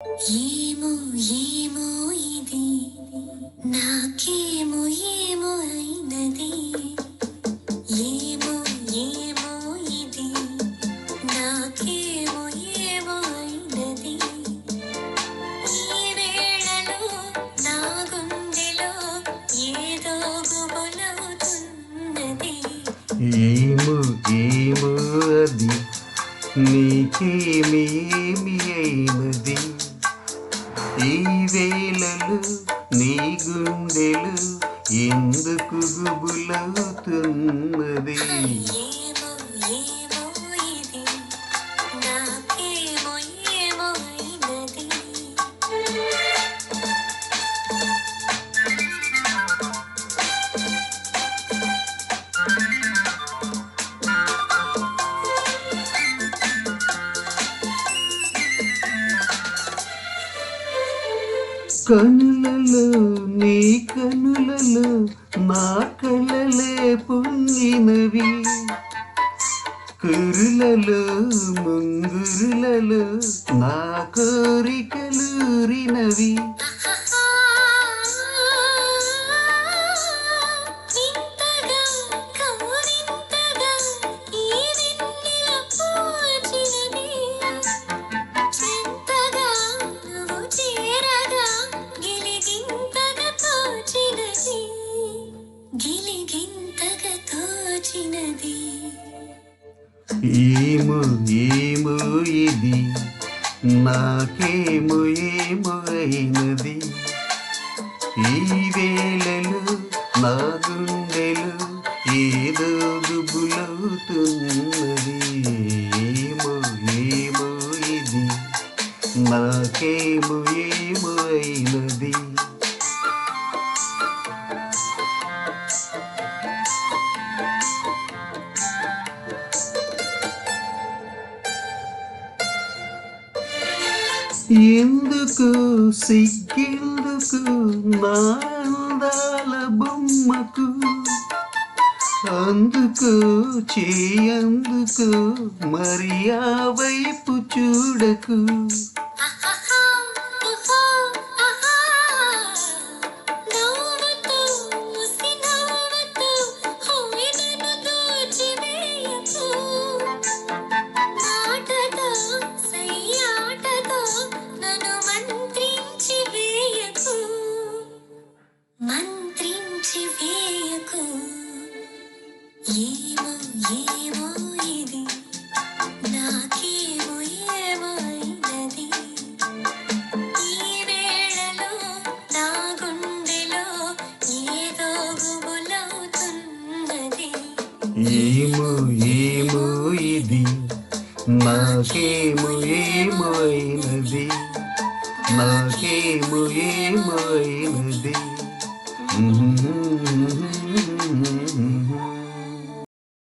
ఏమో ఏమో ఇది నాకేమో ఏమో అయినది. ఏమో ఏమో ఇది నాకేమో ఏమో అయినది. ఈ వేళలో నా గుండెలో ఏదో గుబులవుతున్నది. ఏమో ఏమో అది నీకేమి ఏమి అయినది. ఈ వేళలు నీ గుండెలు ఎందుకు గుబులవుతున్నది. ఏమో ఏమో ఇది నాకేమో ఏమో అయినది. కనులలో నీ కనులలో నా కళ్ళలే పొంగినవి. కురులలో ముంగురులలో నా కోరికలూరినవి. వింతగా కౌరింతగా ఈ వెన్నెల పూచినది. చెంతగా నువ్వు చేరగా గిలిగింతగా తోచినది. గిలిగింతగా తోచినది. ఏమో ఏమో ఇది నాకేమో ఏమో అయినది. ఈ వేళలో నా గుండెలు ఏదో గుబులవుతున్నది. ఏమో ఏమో ఇది నాకేమో ఏమో అయినది. ఎందుకు సిగ్గెందుకు నా అందాల బొమ్మకు, అందుకు చేయందుకు మరి ఆ వైపు చూడకు. నవ్వుతూ ముసి నవ్వుతూ హోయనను దోచివేయకు. మాటతో సయ్యాటతో నన్ను మంత్రించి వేయకు. మంత్రించి వేయకు. ఏమో ఏమో ఇది నాకేమో ఏమో అయినది. ఈ వేళలో నా గుండెలో ఏదో గుబులవుతున్నది. ఏమో ఏమో ఇది నాకేమో ఏమో అయినది. నాకేమో ఏమో అయినది.